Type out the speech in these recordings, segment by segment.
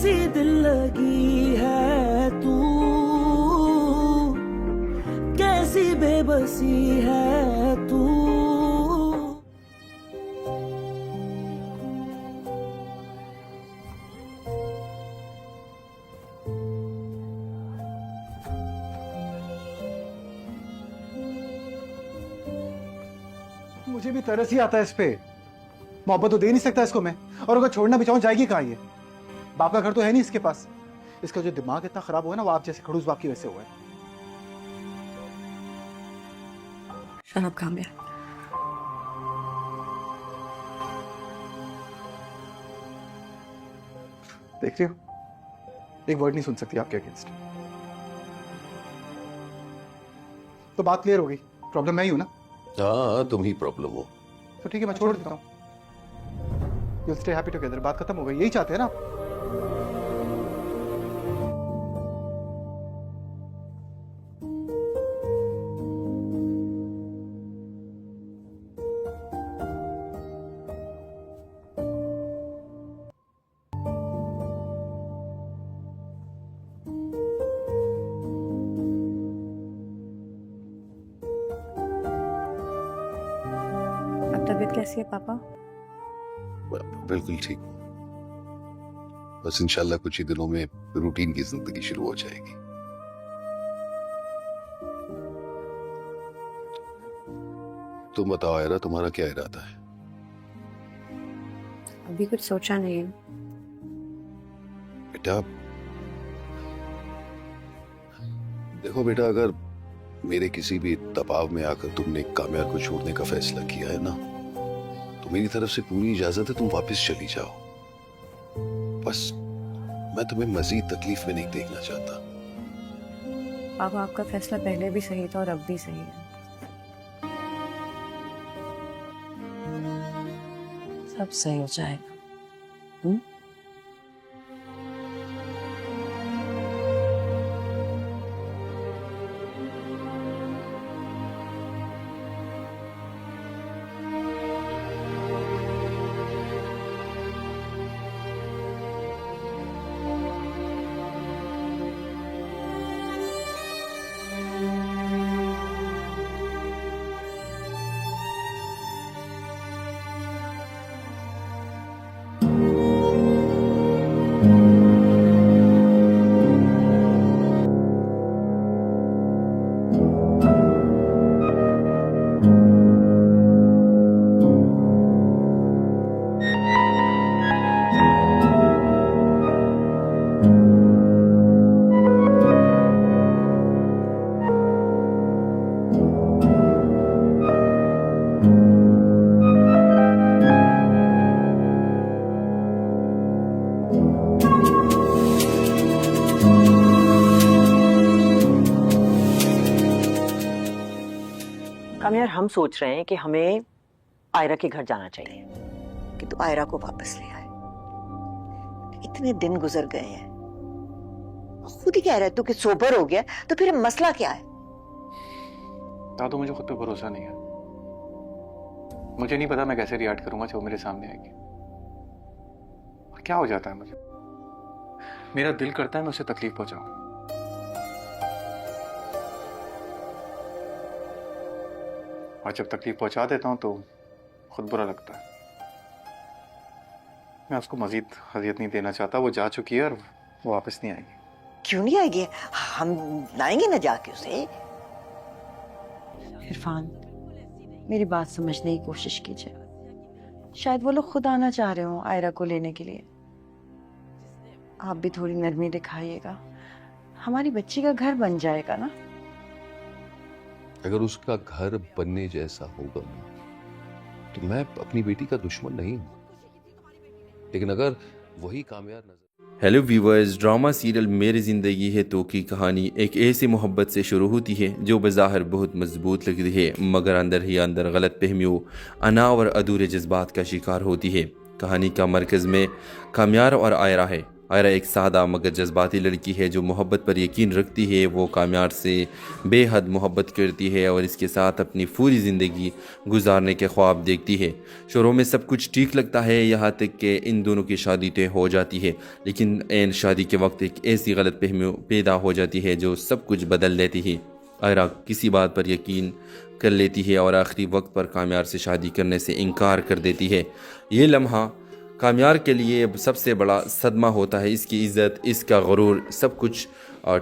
कैसी दिल लगी है तू, कैसी बेबसी है तू। मुझे भी तरस ही आता है इस पे। मोहब्बत तो दे नहीं सकता इसको मैं, और अगर छोड़ना भी चाहूं जाएगी कहाँ ये? बाप का घर तो है नहीं इसके पास। इसका जो दिमाग इतना खराब हुआ है ना, वो आप जैसे खड़ूस बाप की वजह से हुआ है। Shut up Kamya. देख रही हो, एक वर्ड नहीं सुन सकती आपके अगेंस्ट। तो बात क्लियर हो गई, प्रॉब्लम मैं ही हूं ना? हाँ, तुम ही प्रॉब्लम हो। तो ठीक है, मैं छोड़ देता हूँ। You'll stay happy together, बात खत्म हो गई, यही चाहते हैं ना आप? अब तबीयत कैसी है पापा? बिल्कुल ठीक। बस इंशाल्लाह कुछ ही दिनों में रूटीन की जिंदगी शुरू हो जाएगी। तुम बताओ आयरा, तुम्हारा क्या इरादा है? अभी कुछ सोचा नहीं है। बेटा देखो बेटा, अगर मेरे किसी भी दबाव में आकर तुमने कामयाब को छोड़ने का फैसला किया है ना, तो मेरी तरफ से पूरी इजाजत है, तुम वापस चली जाओ। बस मैं तुम्हें मजीद तकलीफ में नहीं देखना चाहता। पापा आपका फैसला पहले भी सही था और अब भी सही है। सब सही हो जाएगा। कामयार, हम सोच रहे हैं कि हमें आयरा के घर जाना चाहिए कि तू आयरा को वापस ले आए। इतने दिन गुजर गए हैं, खुद ही कह रहा है तू कि सोबर हो गया, तो फिर मसला क्या है? तो मुझे खुद पे भरोसा नहीं है। मुझे नहीं पता मैं कैसे रिएक्ट करूंगा जब वो मेरे सामने आएगी। और क्या हो जाता है मुझे, मेरा दिल करता है मैं उसे तकलीफ पहुंचाऊं। और जब तकलीफ पहुंचा देता हूं तो खुद बुरा लगता है। मैं उसको मजीद अजियत नहीं देना चाहता। वो जा चुकी है और वो वापस नहीं आएगी। क्यों नहीं आएगी? हम लाएंगे ना जाके उसे। इरफान, मेरी बात समझने की कोशिश कीजिए। शायद वो लोग खुद आना चाह रहे हो आयरा को लेने के लिए। आप भी थोड़ी नरमी दिखाइएगा, हमारी बच्ची का घर बन जाएगा ना। अगर उसका घर बनने जैसा होगा तो मैं अपनी बेटी का दुश्मन नहीं हूं, लेकिन अगर वही कामयाब नजर। हेलो व्यूवर्स, ड्रामा सीरियल मेरी ज़िंदगी है तो की कहानी एक ऐसी मोहब्बत से शुरू होती है जो बज़ाहिर बहुत मजबूत लगती है, मगर अंदर ही अंदर गलत फहमियों, अना और अधूरे जज्बात का शिकार होती है। कहानी का मरकज़ में कामयार और आयरा है। आयरा एक सादा मगर जज्बाती लड़की है जो मोहब्बत पर यकीन रखती है। वो काम्यार से बेहद मोहब्बत करती है और इसके साथ अपनी पूरी ज़िंदगी गुजारने के ख्वाब देखती है। शुरू में सब कुछ ठीक लगता है, यहाँ तक कि इन दोनों की शादी तय हो जाती है, लेकिन ऐन शादी के वक्त एक ऐसी गलत फहमी पैदा हो जाती है जो सब कुछ बदल देती है। आयरा किसी बात पर यकीन कर लेती है और आखिरी वक्त पर काम्यार से शादी करने से इनकार कर देती है। ये लम्हा काम्यार के लिए सबसे बड़ा सदमा होता है। इसकी इज़्ज़त, इसका गुरूर, सब कुछ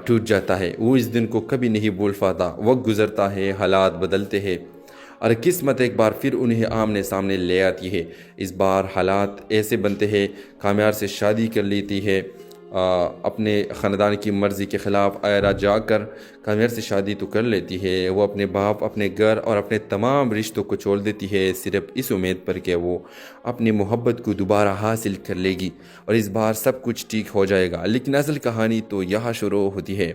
टूट जाता है। वो इस दिन को कभी नहीं भूल पाता। वक्त गुज़रता है, हालात बदलते हैं और किस्मत एक बार फिर उन्हें आमने सामने ले आती है। इस बार हालात ऐसे बनते हैं, काम्यार से शादी कर लेती है। अपने ख़ानदान की मर्ज़ी के ख़िलाफ़ आयरा जाकर काम्यार से शादी तो कर लेती है। वो अपने बाप, अपने घर और अपने तमाम रिश्तों को छोड़ देती है, सिर्फ़ इस उम्मीद पर कि वो अपनी मोहब्बत को दोबारा हासिल कर लेगी और इस बार सब कुछ ठीक हो जाएगा। लेकिन असल कहानी तो यहाँ शुरू होती है।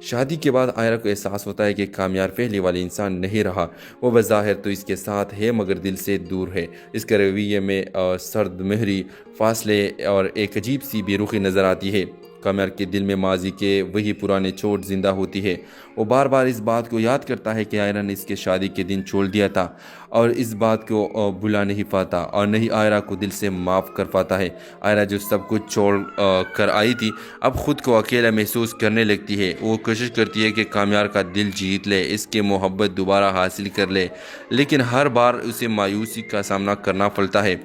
शादी के बाद आयरा को एहसास होता है कि काम्यार पहले वाले इंसान नहीं रहा। वो बज़ाहिर तो इसके साथ है मगर दिल से दूर है। इसके रवैये में सर्द महरी, फासले और एक अजीब सी बेरुखी नज़र आती है। काम्यार के दिल में माजी के वही पुराने चोट ज़िंदा होती है। वो बार बार इस बात को याद करता है कि आयरा ने इसके शादी के दिन छोड़ दिया था और इस बात को भुला नहीं पाता और नहीं आयरा को दिल से माफ़ कर पाता है। आयरा जो सब कुछ छोड़ कर आई थी, अब ख़ुद को अकेला महसूस करने लगती है। वो कोशिश करती है कि काम्यार का दिल जीत ले, इसके मोहब्बत दोबारा हासिल कर ले, लेकिन हर बार उसे मायूसी का सामना करना पड़ता है।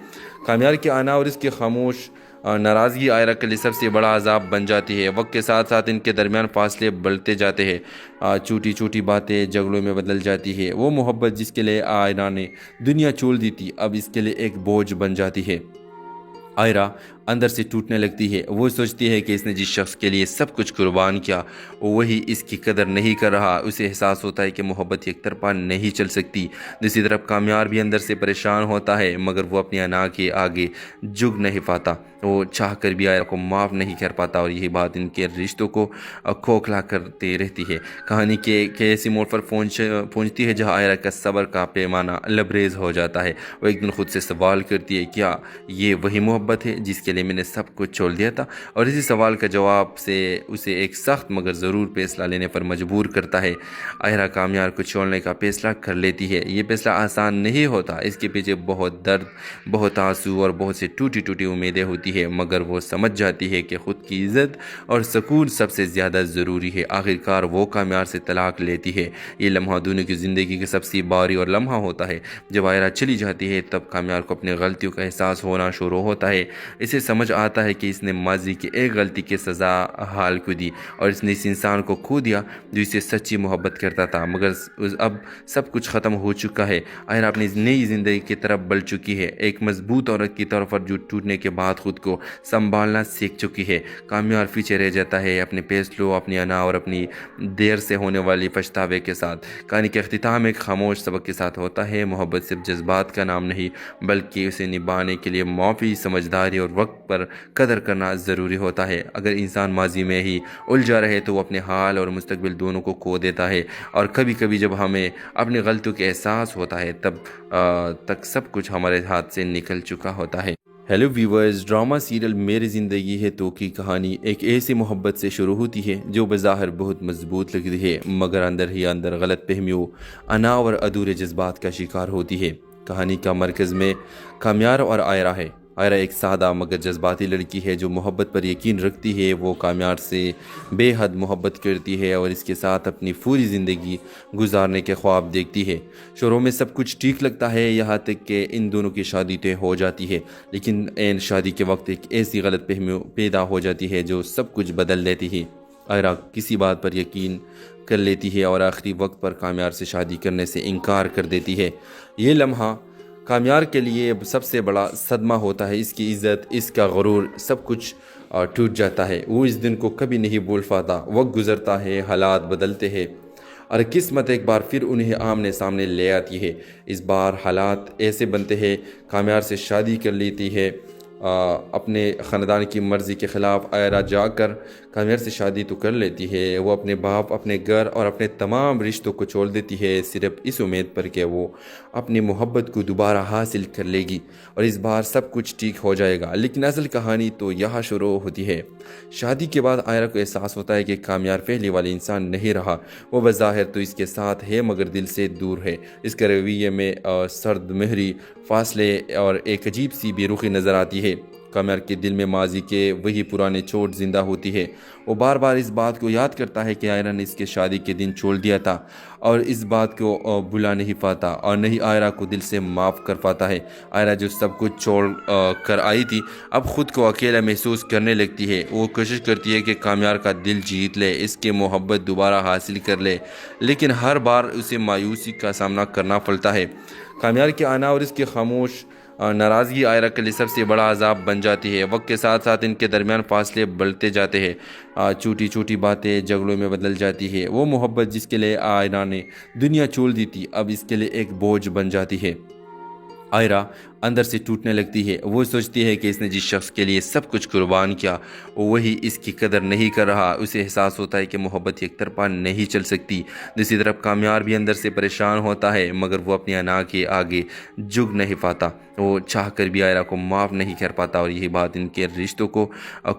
काम्यार के आना और इसके खामोश नाराज़गी आयरा के लिए सबसे बड़ा अजाब बन जाती है। वक्त के साथ साथ इनके दरमियान फासले बढ़ते जाते हैं। छोटी छोटी बातें झगड़ों में बदल जाती है। वो मोहब्बत जिसके लिए आयरा ने दुनिया छोड़ दी थी, अब इसके लिए एक बोझ बन जाती है। आयरा अंदर से टूटने लगती है। वो सोचती है कि इसने जिस शख्स के लिए सब कुछ कुर्बान किया वही इसकी कदर नहीं कर रहा। उसे एहसास होता है कि मोहब्बत एक तरफा नहीं चल सकती। दूसरी तरफ काम्यार भी अंदर से परेशान होता है मगर वो अपनी अना के आगे झुक नहीं पाता। वो चाह कर भी आयरा को माफ़ नहीं कर पाता और यही बात इनके रिश्तों को खोखला करते रहती है। कहानी के ऐसी मोड़ पर पहुँचती है जहाँ आयरा का सब्र का पैमाना लबरेज हो जाता है। वो एक दिन खुद से सवाल करती है, क्या ये वही मोहब्बत है जिसके लिए मैंने सब कुछ छोड़ दिया था? और इसी सवाल का जवाब से उसे एक सख्त मगर ज़रूर फैसला लेने पर मजबूर करता है। आयरा काम्यार को छोड़ने का फैसला कर लेती है। ये फैसला आसान नहीं होता, इसके पीछे बहुत दर्द, बहुत आंसू और बहुत से टूटी टूटी उम्मीदें होती है, मगर वो समझ जाती है कि ख़ुद की इज़्ज़त और सुकून सबसे ज़्यादा ज़रूरी है। आखिरकार वो काम्यार से तलाक लेती है। ये लम्हा दोनों की ज़िंदगी का सबसे भारी और लम्हा होता है। जब आयरा चली जाती है तब काम्यार को अपनी गलतियों का एहसास होना शुरू होता है। इसे समझ आता है कि इसने माजी की एक गलती की सज़ा हाल को दी और इसने इस इंसान को खो दिया जो इसे सच्ची मोहब्बत करता था, मगर अब सब कुछ ख़त्म हो चुका है। आयरा अपनी नई ज़िंदगी की तरफ बढ़ चुकी है। एक मजबूत औरत की तौर पर जो टूटने के बाद खुद को संभालना सीख चुकी है। काम्यार पीछे रह जाता है अपने फैसलों, अपनी अना और अपनी देर से होने वाली पछतावे के साथ। कहानी के अख्तिताम एक खामोश सबक के साथ होता है। मोहब्बत सिर्फ जज्बात का नाम नहीं बल्कि उसे निभाने के लिए माफ़ी, समझदारी और वक्त पर कदर करना ज़रूरी होता है। अगर इंसान माजी में ही उलझा रहे तो वो अपने हाल और मुस्तकबिल दोनों को खो देता है और कभी कभी जब हमें अपनी गलतियों का एहसास होता है तब तक सब कुछ हमारे हाथ से निकल चुका होता है। हेलो व्यूवर्स, ड्रामा सीरियल मेरी ज़िंदगी है तो की कहानी एक ऐसी मोहब्बत से शुरू होती है जो बज़ाहिर बहुत मजबूत लगती है मगर अंदर ही अंदर गलत फहमियों, अना और अधूरे जज्बात का शिकार होती है। कहानी का मरकज़ में काम्यार और आयरा है। आयरा एक सादा मगर जज्बाती लड़की है जो मोहब्बत पर यकीन रखती है। वो काम्यार से बेहद मोहब्बत करती है और इसके साथ अपनी पूरी ज़िंदगी गुजारने के ख्वाब देखती है। शुरू में सब कुछ ठीक लगता है, यहाँ तक कि इन दोनों की शादी तय हो जाती है, लेकिन ऐन शादी के वक्त एक ऐसी गलत फहमी पैदा हो जाती है जो सब कुछ बदल देती है। आयरा किसी बात पर यकीन कर लेती है और आखिरी वक्त पर काम्यार से शादी करने से इनकार कर देती है। ये लम्हा काम्यार के लिए सबसे बड़ा सदमा होता है। इसकी इज़्ज़त, इसका गुरूर, सब कुछ टूट जाता है। वो इस दिन को कभी नहीं भूल पाता। वक्त गुज़रता है, हालात बदलते हैं और किस्मत एक बार फिर उन्हें आमने सामने ले आती है। इस बार हालात ऐसे बनते हैं, काम्यार से शादी कर लेती है। اپنے خاندان کی مرضی کے خلاف آئرہ جا کر کامیار سے شادی تو کر لیتی ہے، وہ اپنے باپ، اپنے گھر اور اپنے تمام رشتوں کو چھوڑ دیتی ہے صرف اس امید پر کہ وہ اپنی محبت کو دوبارہ حاصل کر لے گی اور اس بار سب کچھ ٹھیک ہو جائے گا۔ لیکن اصل کہانی تو یہاں شروع ہوتی ہے۔ شادی کے بعد آئرہ کو احساس ہوتا ہے کہ کامیار پہلے والی انسان نہیں رہا۔ وہ بظاہر تو اس کے ساتھ ہے مگر دل سے دور ہے۔ اس کے رویے میں سرد مہری، فاصلے اور ایک عجیب سی بے رخی نظر آتی ہے۔ کامیار کے دل میں ماضی کے وہی پرانے چوٹ زندہ ہوتی ہے۔ وہ بار بار اس بات کو یاد کرتا ہے کہ آئرہ نے اس کے شادی کے دن چھوڑ دیا تھا اور اس بات کو بھلا نہیں پاتا اور نہیں آئرہ کو دل سے معاف کر پاتا ہے۔ آئرہ جو سب کچھ چھوڑ کر آئی تھی اب خود کو اکیلا محسوس کرنے لگتی ہے۔ وہ کوشش کرتی ہے کہ کامیار کا دل جیت لے، اس کی محبت دوبارہ حاصل کر لے، لیکن ہر بار اسے مایوسی کا سامنا کرنا پڑتا ہے۔ کامیار کے آنا اور اس کی خاموش ناراضگی آئرہ کے لیے سب سے بڑا عذاب بن جاتی ہے۔ وقت کے ساتھ ساتھ ان کے درمیان فاصلے بڑھتے جاتے ہیں، چھوٹی چھوٹی باتیں جھگڑوں میں بدل جاتی ہے۔ وہ محبت جس کے لیے آئرہ نے دنیا چھوڑ دی تھی اب اس کے لیے ایک بوجھ بن جاتی ہے۔ آئرہ اندر سے ٹوٹنے لگتی ہے۔ وہ سوچتی ہے کہ اس نے جس شخص کے لیے سب کچھ قربان کیا وہی اس کی قدر نہیں کر رہا۔ اسے احساس ہوتا ہے کہ محبت ایک طرفہ نہیں چل سکتی۔ دوسری طرف کامیار بھی اندر سے پریشان ہوتا ہے مگر وہ اپنی انا کے آگے جھک نہیں پاتا۔ وہ چاہ کر بھی آئرہ کو معاف نہیں کر پاتا اور یہی بات ان کے رشتوں کو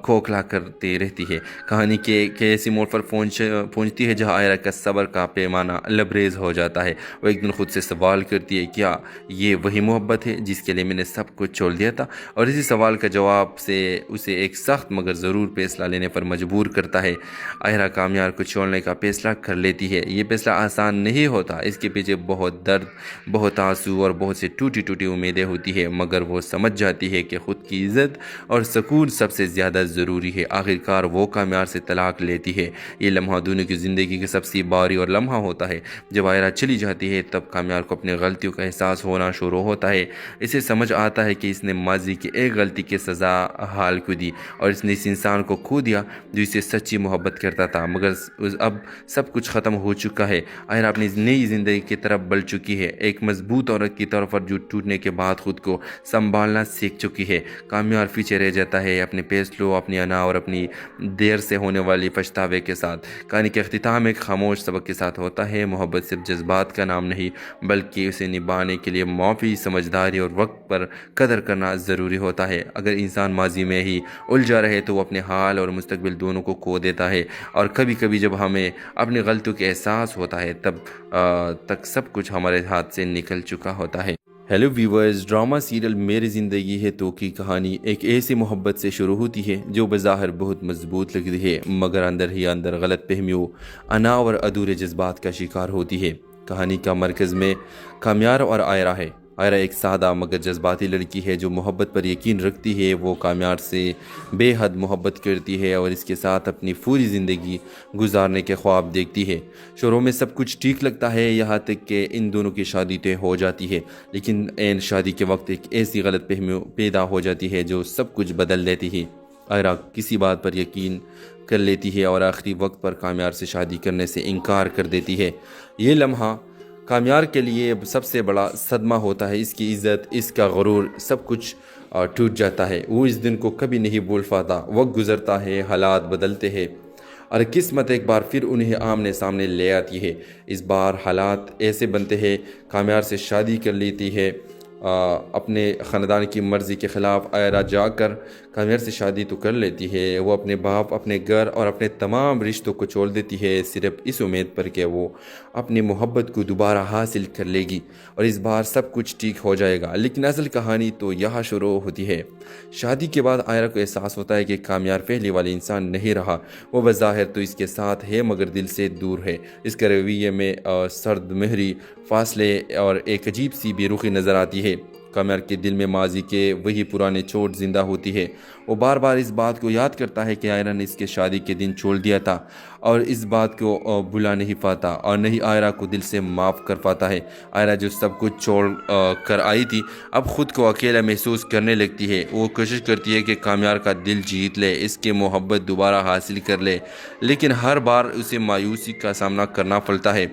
کھوکھلا کرتے رہتی ہے۔ کہانی کے ایسی موڑ پر پہنچتی ہے جہاں آئرہ کا صبر کا پیمانہ لبریز ہو جاتا ہے۔ وہ ایک دن خود سے سوال کرتی ہے، کیا یہ وہی محبت ہے جس کے لیے میں نے سب کچھ چھوڑ دیا تھا؟ اور اسی سوال کا جواب سے اسے ایک سخت مگر ضرور فیصلہ لینے پر مجبور کرتا ہے۔ آئرہ کامیار کو چھوڑنے کا فیصلہ کر لیتی ہے۔ یہ فیصلہ آسان نہیں ہوتا، اس کے پیچھے بہت درد، بہت آنسو اور بہت سی ٹوٹی ٹوٹی امیدیں ہوتی ہے، مگر وہ سمجھ جاتی ہے کہ خود کی عزت اور سکون سب سے زیادہ ضروری ہے۔ آخرکار وہ کامیار سے طلاق لیتی ہے۔ یہ لمحہ دونوں کی زندگی کا سب سے بھاری اور لمحہ ہوتا ہے۔ جب آئرہ چلی جاتی ہے تب کامیار کو اپنی غلطیوں کا احساس ہونا شروع ہوتا ہے۔ اسے سمجھ آتا ہے کہ اس نے ماضی کی ایک غلطی کی سزا حال کو دی اور اس نے اس انسان کو کھو دیا جو اسے سچی محبت کرتا تھا، مگر اب سب کچھ ختم ہو چکا ہے۔ آئرہ اپنی نئی زندگی کی طرف بڑھ چکی ہے، ایک مضبوط عورت کی طور پر جو ٹوٹنے کے بعد خود کو سنبھالنا سیکھ چکی ہے۔ کامیار پیچھے رہ جاتا ہے اپنے فیصلوں، اپنی انا اور اپنی دیر سے ہونے والی پچھتاوے کے ساتھ۔ کہانی کے اختتام ایک خاموش سبق کے ساتھ ہوتا ہے، محبت صرف جذبات کا نام نہیں بلکہ اسے نبھانے کے لیے معافی، سمجھداری اور وقت پر قدر کرنا ضروری ہوتا ہے۔ اگر انسان ماضی میں ہی الجھا رہے تو وہ اپنے حال اور مستقبل دونوں کو کھو دیتا ہے، اور کبھی کبھی جب ہمیں اپنی غلطیوں کا احساس ہوتا ہے تب تک سب کچھ ہمارے ہاتھ سے نکل چکا ہوتا ہے۔ ہیلو ویورز، ڈرامہ سیریل میری زندگی ہے تو کی کہانی ایک ایسی محبت سے شروع ہوتی ہے جو بظاہر بہت مضبوط لگتی ہے مگر اندر ہی اندر غلط فہمیوں، انا اور ادھورے جذبات کا شکار ہوتی ہے۔ کہانی کا مرکز میں کامیار اور آئرہ ہے۔ آئرہ ایک سادہ مگر جذباتی لڑکی ہے جو محبت پر یقین رکھتی ہے۔ وہ کامیار سے بے حد محبت کرتی ہے اور اس کے ساتھ اپنی پوری زندگی گزارنے کے خواب دیکھتی ہے۔ شروع میں سب کچھ ٹھیک لگتا ہے یہاں تک کہ ان دونوں کی شادی طے ہو جاتی ہے، لیکن عین شادی کے وقت ایک ایسی غلط فہمی پیدا ہو جاتی ہے جو سب کچھ بدل دیتی ہے۔ آئرہ کسی بات پر یقین کر لیتی ہے اور آخری وقت پر کامیار سے شادی کرنے سے انکار کر دیتی ہے۔ یہ لمحہ کامیار کے لیے سب سے بڑا صدمہ ہوتا ہے۔ اس کی عزت، اس کا غرور، سب کچھ ٹوٹ جاتا ہے۔ وہ اس دن کو کبھی نہیں بھول پاتا۔ وقت گزرتا ہے، حالات بدلتے ہیں اور قسمت ایک بار پھر انہیں آمنے سامنے لے آتی ہے۔ اس بار حالات ایسے بنتے ہیں، کامیار سے شادی کر لیتی ہے اپنے خاندان کی مرضی کے خلاف آئرہ جا کر کامیار سے شادی تو کر لیتی ہے۔ وہ اپنے باپ، اپنے گھر اور اپنے تمام رشتوں کو چھوڑ دیتی ہے صرف اس امید پر کہ وہ اپنی محبت کو دوبارہ حاصل کر لے گی اور اس بار سب کچھ ٹھیک ہو جائے گا۔ لیکن اصل کہانی تو یہاں شروع ہوتی ہے۔ شادی کے بعد آئرہ کو احساس ہوتا ہے کہ کامیار پہلے والی انسان نہیں رہا۔ وہ بظاہر تو اس کے ساتھ ہے مگر دل سے دور ہے۔ اس کے رویے میں سرد مہری، فاصلے اور ایک عجیب سی بے رخی نظر آتی ہے۔ کامیار کے دل میں ماضی کے وہی پرانے چوٹ زندہ ہوتی ہے۔ وہ بار بار اس بات کو یاد کرتا ہے کہ آئرہ نے اس کے شادی کے دن چھوڑ دیا تھا اور اس بات کو بھلا نہیں پاتا اور نہیں آئرہ کو دل سے معاف کر پاتا ہے۔ آئرہ جو سب کچھ چھوڑ کر آئی تھی اب خود کو اکیلا محسوس کرنے لگتی ہے۔ وہ کوشش کرتی ہے کہ کامیار کا دل جیت لے، اس کی محبت دوبارہ حاصل کر لے، لیکن ہر بار اسے مایوسی کا سامنا کرنا پڑتا ہے۔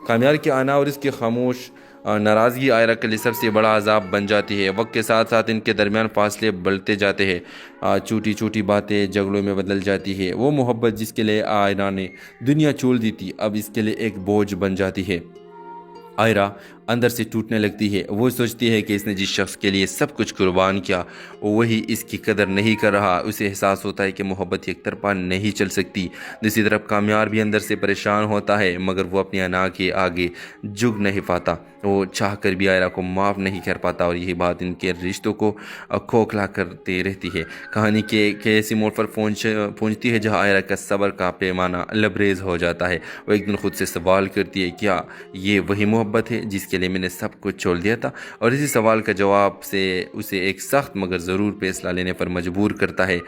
کامیار کے آنا اور اس کی خاموش नाराज़गी आयरा के लिए सबसे बड़ा अजाब बन जाती है। वक्त के साथ साथ इनके दरमियान फासले बढ़ते जाते हैं। छोटी छोटी बातें झगड़ों में बदल जाती है। वो मोहब्बत जिसके लिए आयरा ने दुनिया छोड़ दी थी अब इसके लिए एक बोझ बन जाती है। आयरा अंदर से टूटने लगती है। वो सोचती है कि इसने जिस शख्स के लिए सब कुछ कुर्बान किया वही इसकी कदर नहीं कर रहा। उसे एहसास होता है कि मोहब्बत एक तरफा नहीं चल सकती। दूसरी तरफ कामयार भी अंदर से परेशान होता है मगर वो अपनी अना के आगे झुक नहीं पाता। वो चाह कर भी आयरा को माफ़ नहीं कर पाता और यही बात इनके रिश्तों को खोखला करते रहती है। कहानी के ऐसी मोड़ पर पहुँचती है जहाँ आयरा का सब्र का पैमाना लबरेज हो जाता है। वो एक दिन खुद से सवाल करती है, क्या ये वही मोहब्बत है जिसके लिए मैंने सब कुछ छोड़ दिया था? और इसी सवाल का जवाब से उसे एक सख्त मगर ज़रूर फैसला लेने पर मजबूर करता है।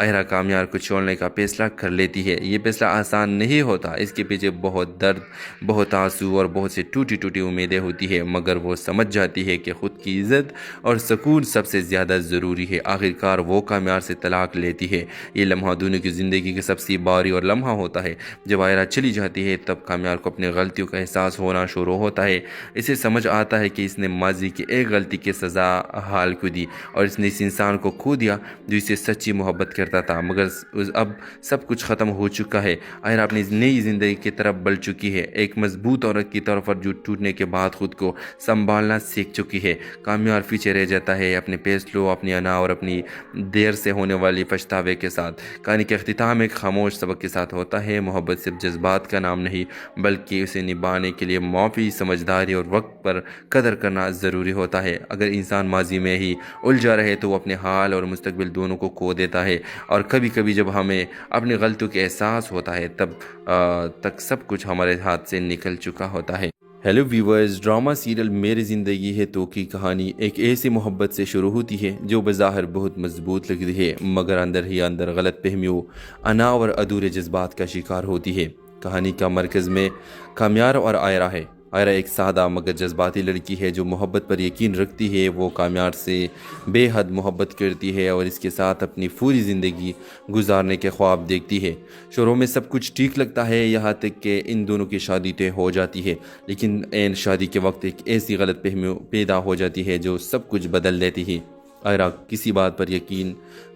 आयरा कामयार को छोड़ने का फैसला कर लेती है। ये फैसला आसान नहीं होता। इसके पीछे बहुत दर्द, बहुत आंसू और बहुत सी टूटी टूटी उम्मीदें होती है मगर वो समझ जाती है कि खुद की इज़्ज़त और सुकून सबसे ज़्यादा ज़रूरी है। आखिरकार वो कामयार से तलाक लेती है। ये लम्हा दोनों की ज़िंदगी का सबसे भारी और लम्हा होता है। जब आयरा चली जाती है तब कामयार को अपनी गलतियों का एहसास होना शुरू होता है। इसे समझ आता है कि इसने माजी की एक गलती की सज़ा हाल को दी और इसने इस इंसान को खो दिया जो इसे सच्ची मोहब्बत करता था। मगर अब सब कुछ ख़त्म हो चुका है। आयरा अपनी नई ज़िंदगी की तरफ बढ़ चुकी है। एक मजबूत औरत की तरफ पर जो टूटने के बाद खुद को संभालना सीख चुकी है। कामयार पीछे रह जाता है अपने फैसलों, अपनी अना और अपनी देर से होने वाली पछतावे के साथ। कहानी के अख्तिताम एक खामोश सबक के साथ होता है। मोहब्बत सिर्फ जज्बात का नाम नहीं बल्कि उसे निभाने के लिए माफ़ी, समझदारी और वक्त पर कदर करना ज़रूरी होता है। अगर इंसान माजी में ही उलझा रहे तो वो अपने हाल और मुस्तकबिल दोनों को खो देता है। और कभी कभी जब हमें अपनी गलतियों का एहसास होता है तब तक सब कुछ हमारे हाथ से निकल चुका होता है। हेलो व्यूवर्स, ड्रामा सीरियल मेरी ज़िंदगी है तो की कहानी एक ऐसी मोहब्बत से शुरू होती है जो बज़ाहिर बहुत मजबूत लगती है मगर अंदर ही अंदर गलत फहमियों, अना और अधूरे जज्बात का शिकार होती है। कहानी का मरकज़ में कामयार और आयरा है। आयरा एक सादा मगर जज्बाती लड़की है जो मोहब्बत पर यकीन रखती है। वो कामयार से बेहद मोहब्बत करती है और इसके साथ अपनी पूरी ज़िंदगी गुजारने के ख्वाब देखती है। शुरू में सब कुछ ठीक लगता है यहाँ तक कि इन दोनों की शादी तय हो जाती है। लेकिन ऐन शादी के वक्त एक ऐसी गलत फहमी पैदा हो जाती है जो सब कुछ बदल देती है। आयरा किसी बात पर यकीन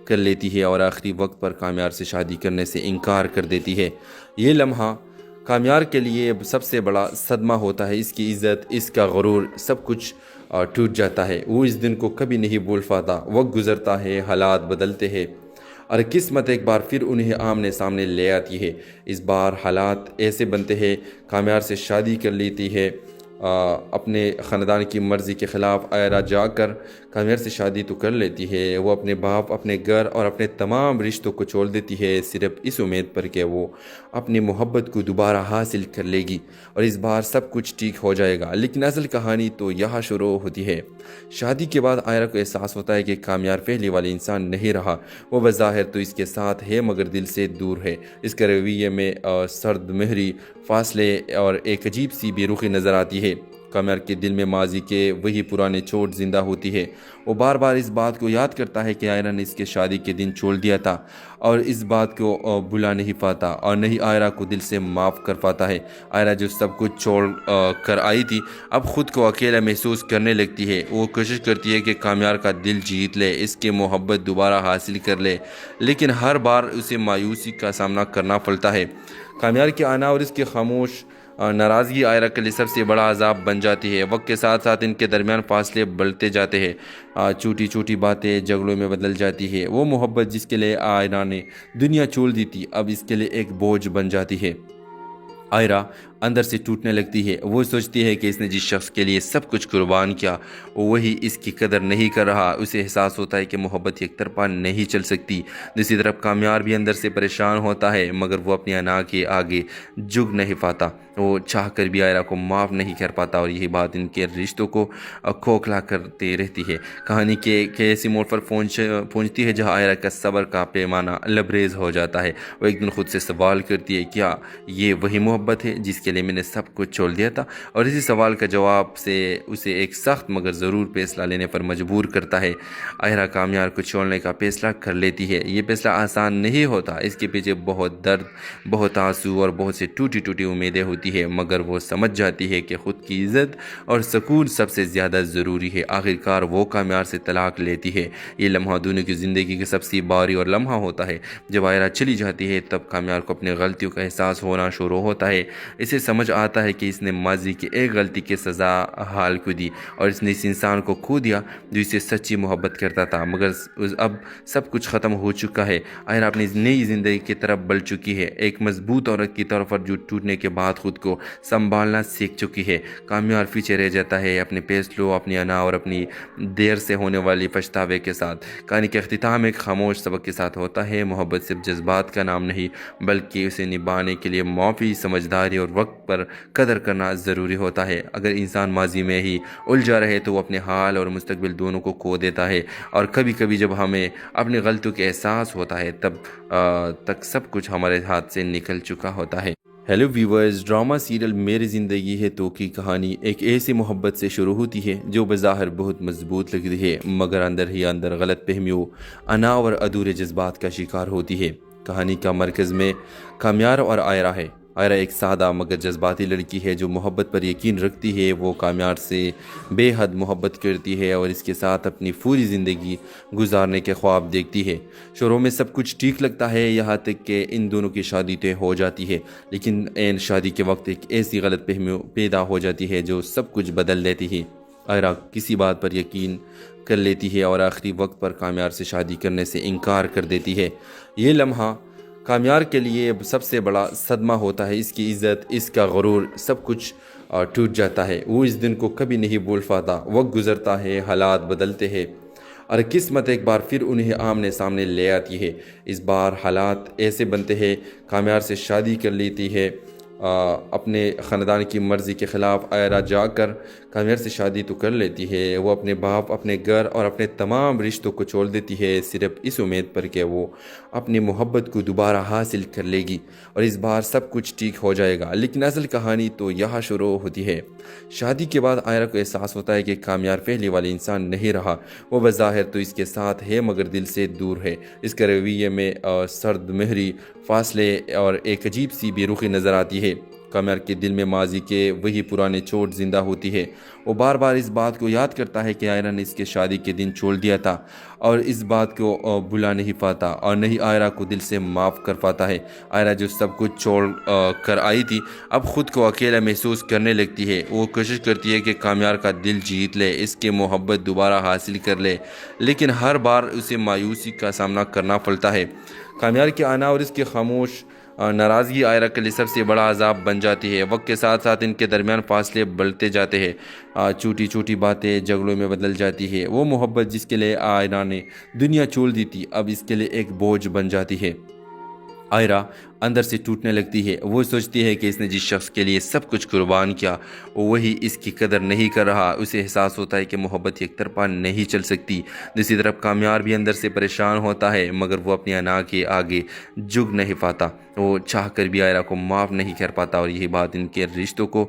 कर लेती है और आखिरी वक्त पर कामयार से शादी करने से इनकार कर देती है। ये लम्हा कामयार के लिए सबसे बड़ा सदमा होता है। इसकी इज़्ज़त, इसका गुरूर सब कुछ टूट जाता है। वो इस दिन को कभी नहीं भूल पाता। वक्त गुज़रता है, हालात बदलते हैं और किस्मत एक बार फिर उन्हें आमने सामने ले आती है। इस बार हालात ऐसे बनते हैं, कामयार से शादी कर लेती है। अपने ख़ानदान की मर्ज़ी के ख़िलाफ़ आयरा जाकर कामयार से शादी तो कर लेती है। वो अपने बाप, अपने घर और अपने तमाम रिश्तों को छोड़ देती है सिर्फ इस उम्मीद पर कि वो अपनी मोहब्बत को दोबारा हासिल कर लेगी और इस बार सब कुछ ठीक हो जाएगा। लेकिन असल कहानी तो यहाँ शुरू होती है। शादी के बाद आयरा को एहसास होता है कि कामयार पहले वाले इंसान नहीं रहा। वो बज़ाहिर तो इसके साथ है मगर दिल से दूर है। इसके रवैये में सर्द महरी, फासले और एक अजीब सी बेरुखी नज़र आती है। कामयार के दिल में माजी के वही पुराने चोट ज़िंदा होती है। वो बार बार इस बात को याद करता है कि आयरा ने इसके शादी के दिन छोड़ दिया था और इस बात को भुला नहीं पाता और नहीं आयरा को दिल से माफ़ कर पाता है। आयरा जो सब कुछ छोड़ कर आई थी अब ख़ुद को अकेला महसूस करने लगती है। वो कोशिश करती है कि कामयार का दिल जीत ले, इसकी मोहब्बत दोबारा हासिल कर ले, लेकिन हर बार उसे मायूसी का सामना करना पड़ता है। कामयार के आना और इसके खामोश नाराज़गी आयरा के लिए सबसे बड़ा अजाब बन जाती है। वक्त के साथ साथ इनके दरमियान फासले बढ़ते जाते हैं। छोटी छोटी बातें झगड़ों में बदल जाती है। वो मोहब्बत जिसके लिए आयरा ने दुनिया छोड़ दी थी अब इसके लिए एक बोझ बन जाती है। आयरा अंदर से टूटने लगती है। वो सोचती है कि इसने जिस शख्स के लिए सब कुछ कुर्बान किया वही इसकी कदर नहीं कर रहा। उसे एहसास होता है कि मोहब्बत एक तरफा नहीं चल सकती। दूसरी तरफ कामयार भी अंदर से परेशान होता है मगर वो अपनी अना के आगे झुक नहीं पाता। वो चाह कर भी आयरा को माफ़ नहीं कर पाता और यही बात इनके रिश्तों को खोखला करते रहती है। कहानी के ऐसी मोड़ पर पहुँचती है जहाँ आयरा का सब्र का पैमाना लबरेज हो जाता है। वो एक दिन खुद से सवाल करती है, क्या ये वही मोहब्बत है जिसके کے لیے میں نے سب کچھ چھوڑ دیا تھا، اور اسی سوال کا جواب سے اسے ایک سخت مگر ضرور فیصلہ لینے پر مجبور کرتا ہے۔ آئرہ کامیار کو چھوڑنے کا فیصلہ کر لیتی ہے۔ یہ فیصلہ آسان نہیں ہوتا، اس کے پیچھے بہت درد، بہت آنسو اور بہت سی ٹوٹی ٹوٹی امیدیں ہوتی ہے، مگر وہ سمجھ جاتی ہے کہ خود کی عزت اور سکون سب سے زیادہ ضروری ہے۔ آخرکار وہ کامیار سے طلاق لیتی ہے۔ یہ لمحہ دونوں کی زندگی کا سب سے بھاری اور لمحہ ہوتا ہے۔ جب آئرہ چلی جاتی ہے تب کامیار کو اپنی غلطیوں کا احساس ہونا شروع ہوتا ہے۔ اسے سمجھ آتا ہے کہ اس نے ماضی کی ایک غلطی کی سزا حال کو دی، اور اس نے اس انسان کو کھو دیا جو اسے سچی محبت کرتا تھا، مگر اب سب کچھ ختم ہو چکا ہے۔ آئرہ اپنی نئی زندگی کی طرف بڑھ چکی ہے، ایک مضبوط عورت کی طور پر جو ٹوٹنے کے بعد خود کو سنبھالنا سیکھ چکی ہے۔ کامیار پیچھے رہ جاتا ہے اپنے فیصلوں، اپنی انا اور اپنی دیر سے ہونے والی پچھتاوے کے ساتھ۔ کہانی کا اختتام ایک خاموش سبق کے ساتھ ہوتا ہے۔ محبت صرف جذبات کا نام نہیں، بلکہ اسے نبھانے کے لیے معافی، سمجھداری اور وقت پر قدر کرنا ضروری ہوتا ہے۔ اگر انسان ماضی میں ہی الجھا رہے تو وہ اپنے حال اور مستقبل دونوں کو کھو دیتا ہے، اور کبھی کبھی جب ہمیں اپنی غلطیوں کا احساس ہوتا ہے تب تک سب کچھ ہمارے ہاتھ سے نکل چکا ہوتا ہے۔ ہیلو ویورز، ڈرامہ سیریل میری زندگی ہے تو کی کہانی ایک ایسی محبت سے شروع ہوتی ہے جو بظاہر بہت مضبوط لگتی ہے، مگر اندر ہی اندر غلط فہمیوں، انا اور ادھورے جذبات کا شکار ہوتی ہے۔ کہانی کا مرکز میں کامیار اور آئرہ ہے۔ آئرہ ایک سادہ مگر جذباتی لڑکی ہے جو محبت پر یقین رکھتی ہے۔ وہ کامیار سے بے حد محبت کرتی ہے اور اس کے ساتھ اپنی پوری زندگی گزارنے کے خواب دیکھتی ہے۔ شروع میں سب کچھ ٹھیک لگتا ہے، یہاں تک کہ ان دونوں کی شادی طے ہو جاتی ہے، لیکن عین شادی کے وقت ایک ایسی غلط فہمی پیدا ہو جاتی ہے جو سب کچھ بدل دیتی ہے۔ آئرہ کسی بات پر یقین کر لیتی ہے اور آخری وقت پر کامیار سے شادی کرنے سے انکار کر دیتی ہے۔ یہ لمحہ کامیار کے لیے سب سے بڑا صدمہ ہوتا ہے۔ اس کی عزت، اس کا غرور، سب کچھ ٹوٹ جاتا ہے۔ وہ اس دن کو کبھی نہیں بھول پاتا۔ وقت گزرتا ہے، حالات بدلتے ہیں، اور قسمت ایک بار پھر انہیں آمنے سامنے لے آتی ہے۔ اس بار حالات ایسے بنتے ہیں، کامیار سے شادی کر لیتی ہے اپنے خاندان کی مرضی کے خلاف۔ آئرہ جا کر کامیار سے شادی تو کر لیتی ہے، وہ اپنے باپ، اپنے گھر اور اپنے تمام رشتوں کو چھوڑ دیتی ہے، صرف اس امید پر کہ وہ اپنی محبت کو دوبارہ حاصل کر لے گی اور اس بار سب کچھ ٹھیک ہو جائے گا۔ لیکن اصل کہانی تو یہاں شروع ہوتی ہے۔ شادی کے بعد آئرہ کو احساس ہوتا ہے کہ کامیار پہلے والی انسان نہیں رہا۔ وہ بظاہر تو اس کے ساتھ ہے مگر دل سے دور ہے۔ اس کے رویے میں سرد مہری، فاصلے اور ایک عجیب سی بے رخی نظر آتی ہے۔ کامیار کے دل میں ماضی کے وہی پرانے چوٹ زندہ ہوتی ہے۔ وہ بار بار اس بات کو یاد کرتا ہے کہ آئرہ نے اس کے شادی کے دن چھوڑ دیا تھا، اور اس بات کو بھلا نہیں پاتا اور نہیں آئرہ کو دل سے معاف کر پاتا ہے۔ آئرہ جو سب کچھ چھوڑ کر آئی تھی اب خود کو اکیلا محسوس کرنے لگتی ہے۔ وہ کوشش کرتی ہے کہ کامیار کا دل جیت لے، اس کی محبت دوبارہ حاصل کر لے، لیکن ہر بار اسے مایوسی کا سامنا کرنا پڑتا ہے۔ کامیار کی آنا اور اس کی خاموش ناراضگی آئرہ کے لیے سب سے بڑا عذاب بن جاتی ہے۔ وقت کے ساتھ ساتھ ان کے درمیان فاصلے بڑھتے جاتے ہیں، چھوٹی چھوٹی باتیں جھگڑوں میں بدل جاتی ہے۔ وہ محبت جس کے لیے آئرہ نے دنیا چھوڑ دی تھی اب اس کے لیے ایک بوجھ بن جاتی ہے۔ آئرہ اندر سے ٹوٹنے لگتی ہے۔ وہ سوچتی ہے کہ اس نے جس شخص کے لیے سب کچھ قربان کیا وہی اس کی قدر نہیں کر رہا۔ اسے احساس ہوتا ہے کہ محبت ایک طرفہ نہیں چل سکتی۔ دوسری طرف کامیار بھی اندر سے پریشان ہوتا ہے، مگر وہ اپنی انا کے آگے جھک نہیں پاتا۔ وہ چاہ کر بھی آئرہ کو معاف نہیں کر پاتا، اور یہی بات ان کے رشتوں کو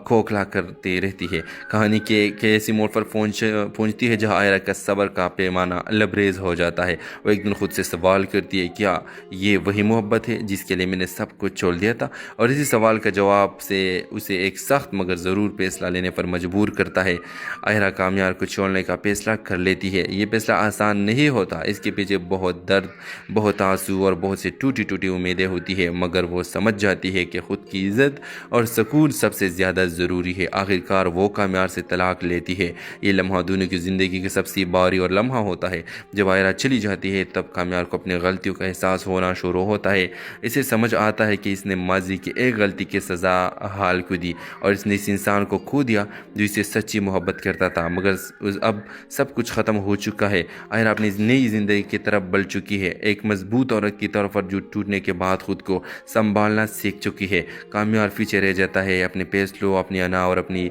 کھوکھلا کرتے رہتی ہے۔ کہانی کے ایسی موڑ پر پہنچتی ہے جہاں آئرہ کا صبر کا پیمانہ لبریز ہو جاتا ہے۔ وہ ایک دن خود سے سوال کرتی ہے، کیا یہ وہی محبت ہے جس کے لیے میں نے سب کچھ چھوڑ دیا تھا؟ اور اسی سوال کا جواب سے اسے ایک سخت مگر ضرور فیصلہ لینے پر مجبور کرتا ہے۔ آئرہ کامیار کو چھوڑنے کا فیصلہ کر لیتی ہے۔ یہ فیصلہ آسان نہیں ہوتا، اس کے پیچھے بہت درد، بہت آنسو اور بہت سی ٹوٹی ٹوٹی امیدیں ہوتی ہے، مگر وہ سمجھ جاتی ہے کہ خود کی عزت اور سکون سب سے زیادہ ضروری ہے۔ آخرکار وہ کامیار سے طلاق لیتی ہے۔ یہ لمحہ دونوں کی زندگی کا سب سے بھاری اور لمحہ ہوتا ہے۔ جب آئرہ چلی جاتی ہے تب کامیار کو اپنی غلطیوں کا احساس ہونا شروع ہوتا ہے۔ اسے سمجھ آتا ہے کہ اس نے ماضی کی ایک غلطی کی سزا حال کو دی، اور اس نے اس انسان کو کھو دیا جو اسے سچی محبت کرتا تھا، مگر اب سب کچھ ختم ہو چکا ہے۔ آئرہ اپنی نئی زندگی کی طرف بڑھ چکی ہے، ایک مضبوط عورت کی طور پر جو ٹوٹنے کے بعد خود کو سنبھالنا سیکھ چکی ہے۔ کامیار پیچھے رہ جاتا ہے اپنے فیصلوں، اپنی انا اور اپنی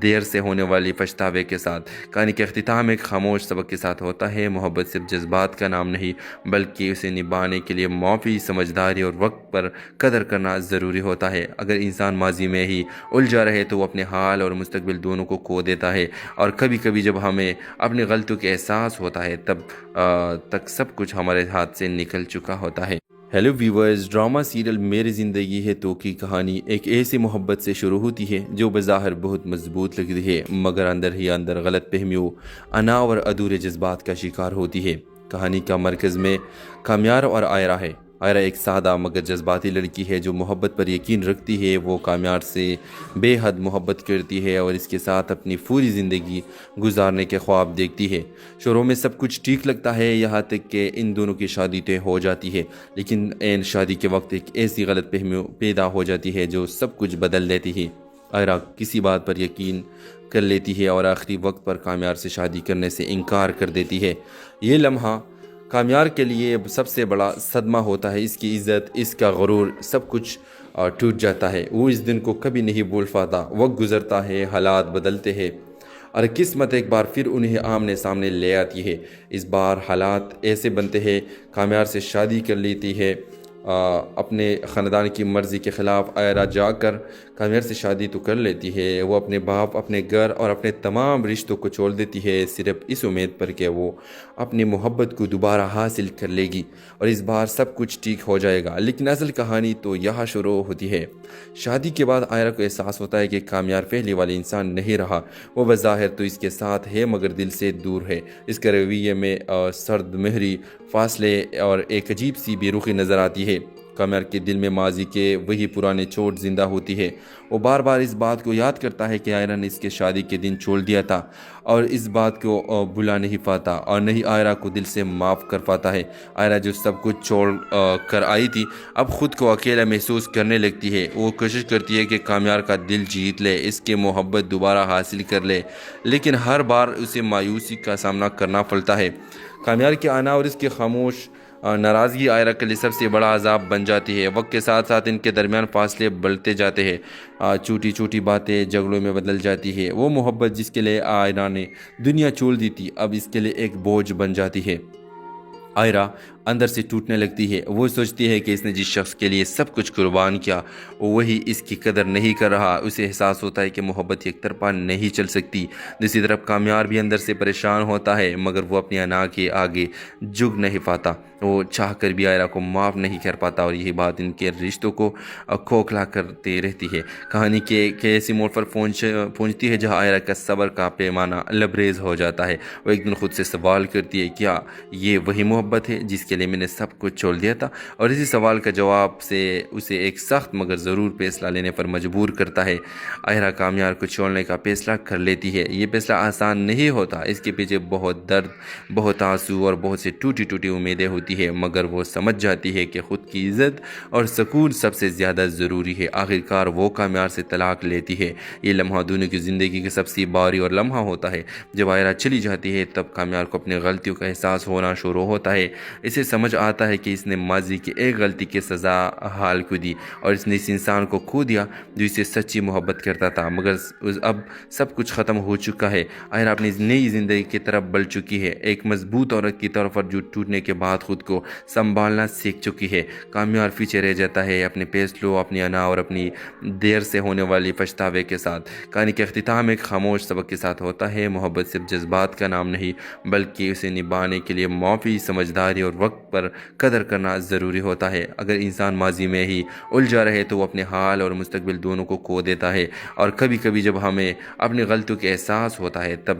دیر سے ہونے والی پچھتاوے کے ساتھ۔ کہانی کا اختتام ایک خاموش سبق کے ساتھ ہوتا ہے۔ محبت صرف جذبات کا نام نہیں، بلکہ اسے نبھانے کے لیے معافی، سمجھداری اور وقت وقت پر قدر کرنا ضروری ہوتا ہے۔ اگر انسان ماضی میں ہی الجھا رہے تو وہ اپنے حال اور مستقبل دونوں کو کھو دیتا ہے، اور کبھی کبھی جب ہمیں اپنی غلطیوں کا احساس ہوتا ہے تب تک سب کچھ ہمارے ہاتھ سے نکل چکا ہوتا ہے۔ ہیلو ویورز، ڈرامہ سیریل میری زندگی ہے تو کی کہانی ایک ایسی محبت سے شروع ہوتی ہے جو بظاہر بہت مضبوط لگتی ہے، مگر اندر ہی اندر غلط فہمیوں، انا اور ادھورے جذبات کا شکار ہوتی ہے۔ کہانی کا مرکز میں کامیار اور آئرہ ہے۔ آئرہ ایک سادہ مگر جذباتی لڑکی ہے جو محبت پر یقین رکھتی ہے۔ وہ کامیار سے بے حد محبت کرتی ہے اور اس کے ساتھ اپنی پوری زندگی گزارنے کے خواب دیکھتی ہے۔ شروع میں سب کچھ ٹھیک لگتا ہے، یہاں تک کہ ان دونوں کی شادی طے ہو جاتی ہے، لیکن عین شادی کے وقت ایک ایسی غلط فہمی پیدا ہو جاتی ہے جو سب کچھ بدل دیتی ہے۔ آئرہ کسی بات پر یقین کر لیتی ہے اور آخری وقت پر کامیار سے شادی کرنے سے انکار کر دیتی ہے۔ یہ لمحہ کامیار کے لیے سب سے بڑا صدمہ ہوتا ہے۔ اس کی عزت، اس کا غرور، سب کچھ ٹوٹ جاتا ہے۔ وہ اس دن کو کبھی نہیں بھول پاتا۔ وقت گزرتا ہے، حالات بدلتے ہیں اور قسمت ایک بار پھر انہیں آمنے سامنے لے آتی ہے۔ اس بار حالات ایسے بنتے ہیں، کامیار سے شادی کر لیتی ہے اپنے خاندان کی مرضی کے خلاف۔ آئرہ جا کر کامیار سے شادی تو کر لیتی ہے، وہ اپنے باپ، اپنے گھر اور اپنے تمام رشتوں کو چھوڑ دیتی ہے، صرف اس امید پر کہ وہ اپنی محبت کو دوبارہ حاصل کر لے گی اور اس بار سب کچھ ٹھیک ہو جائے گا۔ لیکن اصل کہانی تو یہاں شروع ہوتی ہے۔ شادی کے بعد آئرہ کو احساس ہوتا ہے کہ کامیار پہلے والے انسان نہیں رہا۔ وہ بظاہر تو اس کے ساتھ ہے مگر دل سے دور ہے۔ اس کے رویے میں سرد مہری، فاصلے اور ایک عجیب سی بے رخی نظر آتی ہے۔ کامیار کے دل میں ماضی کے وہی پرانے چوٹ زندہ ہوتی ہے۔ وہ بار بار اس بات کو یاد کرتا ہے کہ آئرہ نے اس کے شادی کے دن چھوڑ دیا تھا اور اس بات کو بھلا نہیں پاتا اور نہیں آئرہ کو دل سے معاف کر پاتا ہے۔ آئرہ جو سب کچھ چھوڑ کر آئی تھی اب خود کو اکیلا محسوس کرنے لگتی ہے۔ وہ کوشش کرتی ہے کہ کامیار کا دل جیت لے، اس کی محبت دوبارہ حاصل کر لے، لیکن ہر بار اسے مایوسی کا سامنا کرنا پڑتا ہے۔ کامیار کے آنا اور اس کی خاموش ناراضگی آئرہ کے لیے سب سے بڑا عذاب بن جاتی ہے۔ وقت کے ساتھ ساتھ ان کے درمیان فاصلے بڑھتے جاتے ہیں، چھوٹی چھوٹی باتیں جھگڑوں میں بدل جاتی ہے۔ وہ محبت جس کے لیے آئرہ نے دنیا چھوڑ دی تھی اب اس کے لیے ایک بوجھ بن جاتی ہے۔ آئرہ اندر سے ٹوٹنے لگتی ہے۔ وہ سوچتی ہے کہ اس نے جس شخص کے لیے سب کچھ قربان کیا وہی اس کی قدر نہیں کر رہا۔ اسے احساس ہوتا ہے کہ محبت ایک طرفہ نہیں چل سکتی۔ دوسری طرف کامیار بھی اندر سے پریشان ہوتا ہے مگر وہ اپنی انا کے آگے جھک نہیں پاتا۔ وہ چاہ کر بھی آئرہ کو معاف نہیں کر پاتا اور یہی بات ان کے رشتوں کو کھوکھلا کرتے رہتی ہے۔ کہانی کے ایسی موڑ پر پہنچتی ہے جہاں آئرہ کا صبر کا پیمانہ لبریز ہو جاتا ہے۔ وہ ایک دن خود سے سوال کرتی ہے، کیا یہ وہی محبت ہے جس کے لیے میں نے سب کچھ چھوڑ دیا تھا؟ اور اسی سوال کا جواب سے اسے ایک سخت مگر ضرور فیصلہ لینے پر مجبور کرتا ہے۔ آئرہ کامیار کو چھوڑنے کا فیصلہ کر لیتی ہے۔ یہ فیصلہ آسان نہیں ہوتا، اس کے پیچھے بہت درد، بہت آنسو اور بہت سی ٹوٹی ٹوٹی امیدیں ہوتی ہے، مگر وہ سمجھ جاتی ہے کہ خود کی عزت اور سکون سب سے زیادہ ضروری ہے۔ آخرکار وہ کامیار سے طلاق لیتی ہے۔ یہ لمحہ دونوں کی زندگی کا سب سے بھاری اور لمحہ ہوتا ہے۔ جب آئرہ چلی جاتی ہے تب کامیار کو اپنی غلطیوں کا احساس ہونا شروع ہوتا ہے۔ اسے سمجھ آتا ہے کہ اس نے ماضی کی ایک غلطی کی سزا حال کو دی اور اس نے اس انسان کو کھو دیا جو اسے سچی محبت کرتا تھا، مگر اب سب کچھ ختم ہو چکا ہے۔ آئرہ اپنی نئی زندگی کی طرف بڑھ چکی ہے، ایک مضبوط عورت کی طور پر جو ٹوٹنے کے بعد خود کو سنبھالنا سیکھ چکی ہے۔ کامیار پیچھے رہ جاتا ہے اپنے فیصلوں، اپنی انا اور اپنی دیر سے ہونے والی پچھتاوے کے ساتھ۔ کہانی کا اختتام ایک خاموش سبق کے ساتھ ہوتا ہے۔ محبت صرف جذبات کا نام نہیں بلکہ اسے نبھانے کے لیے معافی، سمجھداری اور وقت پر قدر کرنا ضروری ہوتا ہے۔ اگر انسان ماضی میں ہی الجھا رہے تو وہ اپنے حال اور مستقبل دونوں کو کھو دیتا ہے، اور کبھی کبھی جب ہمیں اپنی غلطیوں کا احساس ہوتا ہے تب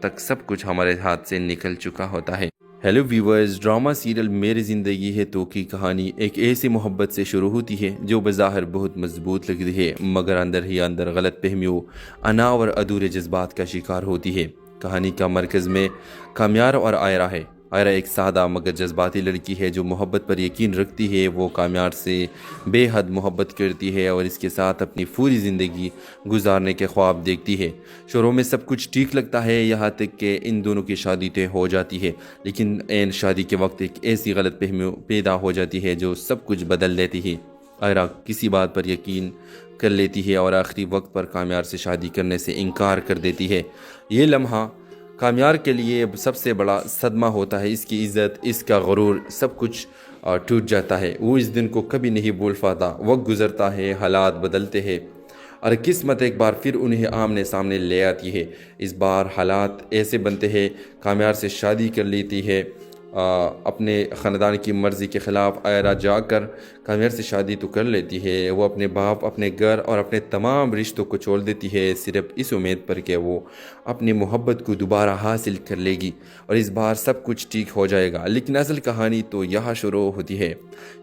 تک سب کچھ ہمارے ہاتھ سے نکل چکا ہوتا ہے۔ ہیلو ویورز، ڈرامہ سیریل میری زندگی ہے تو کی کہانی ایک ایسی محبت سے شروع ہوتی ہے جو بظاہر بہت مضبوط لگتی ہے، مگر اندر ہی اندر غلط فہمیوں، انا اور ادھورے جذبات کا شکار ہوتی ہے۔ کہانی کا مرکز میں کامیار اور آئرہ ہے۔ آئرہ ایک سادہ مگر جذباتی لڑکی ہے جو محبت پر یقین رکھتی ہے۔ وہ کامیار سے بے حد محبت کرتی ہے اور اس کے ساتھ اپنی پوری زندگی گزارنے کے خواب دیکھتی ہے۔ شروع میں سب کچھ ٹھیک لگتا ہے، یہاں تک کہ ان دونوں کی شادی طے ہو جاتی ہے، لیکن عین شادی کے وقت ایک ایسی غلط فہمی پیدا ہو جاتی ہے جو سب کچھ بدل دیتی ہے۔ آئرہ کسی بات پر یقین کر لیتی ہے اور آخری وقت پر کامیار سے شادی کرنے سے انکار کر دیتی ہے۔ یہ لمحہ کامیار کے لیے سب سے بڑا صدمہ ہوتا ہے۔ اس کی عزت، اس کا غرور، سب کچھ टूट जाता है। वो इस दिन को कभी नहीं भूल पाता। वक्त गुजरता है, हालात बदलते हैं और किस्मत एक बार फिर उन्हें आमने सामने ले आती है। इस बार हालात ऐसे बनते हैं, काम्यार से शादी कर लेती है। अपने ख़ानदान की मर्ज़ी के ख़िलाफ़ आयरा जाकर काम्यार से शादी तो कर लेती है। वो अपने बाप, अपने घर और अपने तमाम रिश्तों को छोड़ देती है, सिर्फ़ इस उम्मीद पर कि वो अपनी मोहब्बत को दोबारा हासिल कर लेगी और इस बार सब कुछ ठीक हो जाएगा। लेकिन असल कहानी तो यहाँ शुरू होती है।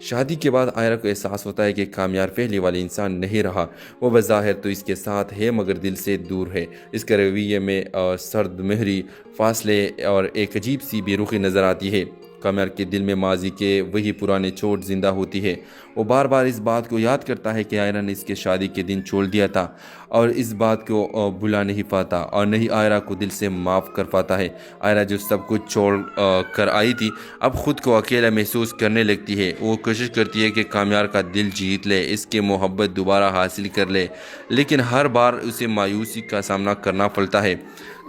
शादी के बाद आयरा को एहसास होता है कि काम्यार पहले वाले इंसान नहीं रहा। वो बज़ाहिर तो इसके साथ है मगर दिल से दूर है। इसके रवैये में सर्द महरी, फासले और एक अजीब सी बेरुखी नज़र आती है। काम्यार के दिल में माजी के वही पुराने चोट ज़िंदा होती है। वो बार बार इस बात को याद करता है कि आयरा ने इसके शादी के दिन छोड़ दिया था और इस बात को भुला नहीं पाता और नहीं आयरा को दिल से माफ़ कर पाता है। आयरा जो सब कुछ छोड़ कर आई थी अब ख़ुद को अकेला महसूस करने लगती है। वो कोशिश करती है कि काम्यार का दिल जीत ले, इसकी मोहब्बत दोबारा हासिल कर ले, लेकिन हर बार उसे मायूसी का सामना करना पड़ता है।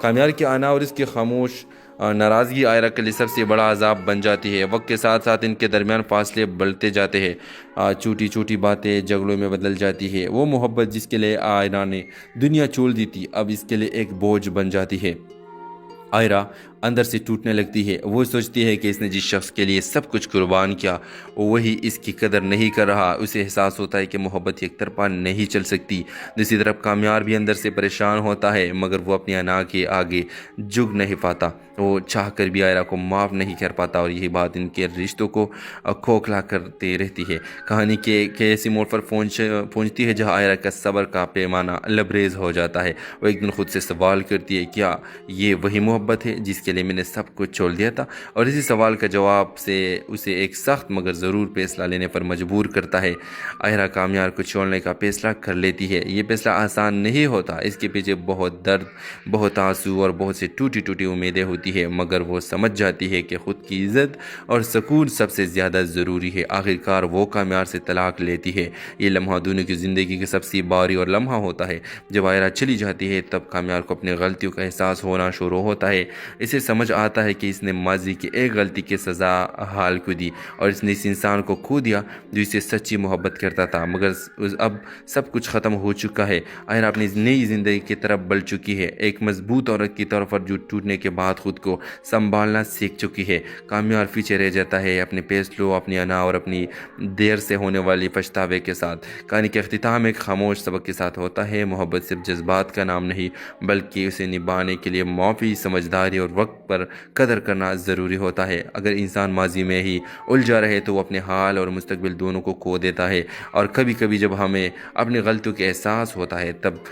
काम्यार के आना और इसके खामोश नाराज़गी आयरा के लिए सबसे बड़ा अजाब बन जाती है। वक्त के साथ साथ इनके दरमियान फासले बढ़ते जाते हैं। छोटी छोटी बातें झगड़ों में बदल जाती है। वो मोहब्बत जिसके लिए आयरा ने दुनिया छोड़ दी थी अब इसके लिए एक बोझ बन जाती है। आयरा अंदर से टूटने लगती है। वो सोचती है कि इसने जिस शख्स के लिए सब कुछ कुर्बान किया वही इसकी कदर नहीं कर रहा। उसे एहसास होता है कि मोहब्बत एक तरफा नहीं चल सकती। दूसरी तरफ काम्यार भी अंदर से परेशान होता है मगर वो अपनी अना के आगे झुक नहीं पाता। वो चाह कर भी आयरा को माफ़ नहीं कर पाता और यही बात इनके रिश्तों को खोखला करते रहती है। कहानी के ऐसी मोड़ पर पहुँचती है जहाँ आयरा का सब्र का पैमाना लबरेज हो जाता है। वो एक दिन खुद से सवाल करती है, क्या ये वही मोहब्बत है जिसके लिए मैंने सब कुछ छोड़ दिया था? और इसी सवाल का जवाब से उसे एक सख्त मगर ज़रूर फैसला लेने पर मजबूर करता है। आयरा काम्यार को छोड़ने का फैसला कर लेती है। ये फैसला आसान नहीं होता, इसके पीछे बहुत दर्द, बहुत आंसू और बहुत सी टूटी टूटी उम्मीदें होती है, मगर वो समझ जाती है कि ख़ुद की इज़्ज़त और सुकून सबसे ज़्यादा ज़रूरी है। आखिरकार वो काम्यार से तलाक लेती है। ये लम्हा दोनों की ज़िंदगी का सबसे भारी और लम्हा होता है। जब आयरा चली जाती है तब काम्यार को अपनी गलतियों का एहसास होना शुरू होता है। इसे समझ आता है कि इसने माजी की एक गलती की सज़ा हाल को दी और इसने इस इंसान को खो दिया जो इसे सच्ची मोहब्बत करता था, मगर अब सब कुछ ख़त्म हो चुका है। आयरा अपनी नई ज़िंदगी की तरफ बढ़ चुकी है। एक मजबूत औरत की तौर पर जो टूटने के बाद खुद को संभालना सीख चुकी है। काम्यार पीछे रह जाता है अपने फैसलों, अपनी अना और अपनी देर से होने वाली पछतावे के साथ। कहानी के अख्तिताम एक खामोश सबक के साथ होता है। मोहब्बत सिर्फ जज्बात का नाम नहीं बल्कि उसे निभाने के लिए मौफ़ी, समझदारी और वक्त पर कदर करना ज़रूरी होता है। अगर इंसान माजी में ही उलझा रहे तो वो अपने हाल और मुस्तकबिल दोनों को खो देता है और कभी कभी जब हमें अपनी गलतियों के एहसास होता है तब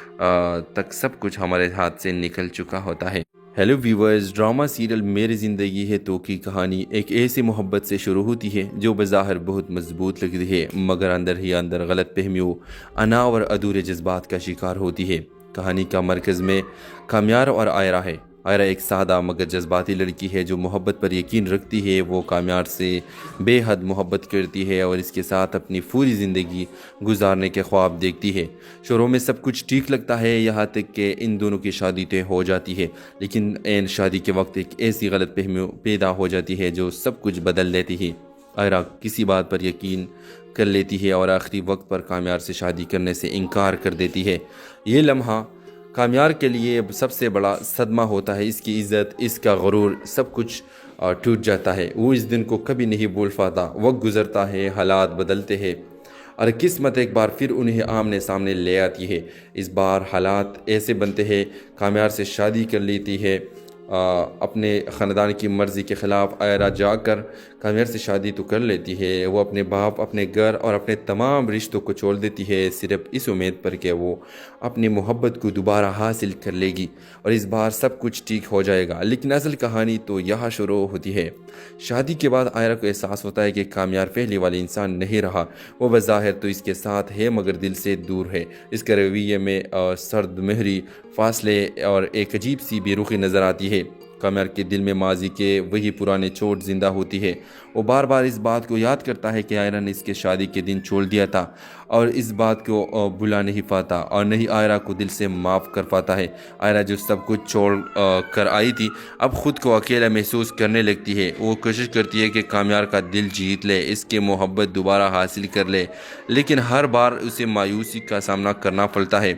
तक सब कुछ हमारे हाथ से निकल चुका होता है। हेलो व्यूवर्स, ड्रामा सीरियल मेरी ज़िंदगी है तो की कहानी एक ऐसी मोहब्बत से शुरू होती है जो बज़ाहिर बहुत मजबूत लगती है मगर अंदर ही अंदर गलत फहमियों, अना और अधूरे जज्बात का शिकार होती है। कहानी का मरकज़ में काम्यार और आयरा है। आयरा एक सादा मगर जज्बाती लड़की है जो मोहब्बत पर यकीन रखती है। वो काम्यार से बेहद मोहब्बत करती है और इसके साथ अपनी पूरी ज़िंदगी गुजारने के ख्वाब देखती है। शुरू में सब कुछ ठीक लगता है यहाँ तक कि इन दोनों की शादी तय हो जाती है, लेकिन ऐन शादी के वक्त एक ऐसी गलतफहमी पैदा हो जाती है जो सब कुछ बदल देती है। आयरा किसी बात पर यकीन कर लेती है और आखिरी वक्त पर काम्यार से शादी करने से इनकार कर देती है। ये लम्हा काम्यार के लिए सबसे बड़ा सदमा होता है। इसकी इज़्ज़त, इसका गुरूर सब कुछ टूट जाता है। वो इस दिन को कभी नहीं भूल पाता। वक्त गुजरता है, हालात बदलते हैं और किस्मत एक बार फिर उन्हें आमने सामने ले आती है। इस बार हालात ऐसे बनते हैं, काम्यार से शादी कर लेती है। अपने ख़ानदान की मर्ज़ी के ख़िलाफ़ आयरा जाकर काम्यार से शादी तो कर लेती है। वो अपने बाप, अपने घर और अपने तमाम रिश्तों को छोड़ देती है सिर्फ़ इस उम्मीद पर कि वो अपनी मोहब्बत को दोबारा हासिल कर लेगी और इस बार सब कुछ ठीक हो जाएगा। लेकिन असल कहानी तो यहाँ शुरू होती है। शादी के बाद आयरा को एहसास होता है कि काम्यार पहले वाले इंसान नहीं रहा। वो बज़ाहिर तो इसके साथ है मगर दिल से दूर है। इसके रवैये में सर्द महरी, फासले और एक अजीब सी बेरुखी नज़र आती है। काम्यार के दिल में माजी के वही पुराने चोट ज़िंदा होती है। वो बार बार इस बात को याद करता है कि आयरा ने इसके शादी के दिन छोड़ दिया था और इस बात को भुला नहीं पाता और नहीं आयरा को दिल से माफ़ कर पाता है। आयरा जो सब कुछ छोड़ कर आई थी अब ख़ुद को अकेला महसूस करने लगती है। वो कोशिश करती है कि काम्यार का दिल जीत ले, इसकी मोहब्बत दोबारा हासिल कर ले, लेकिन हर बार उसे मायूसी का सामना करना पड़ता है।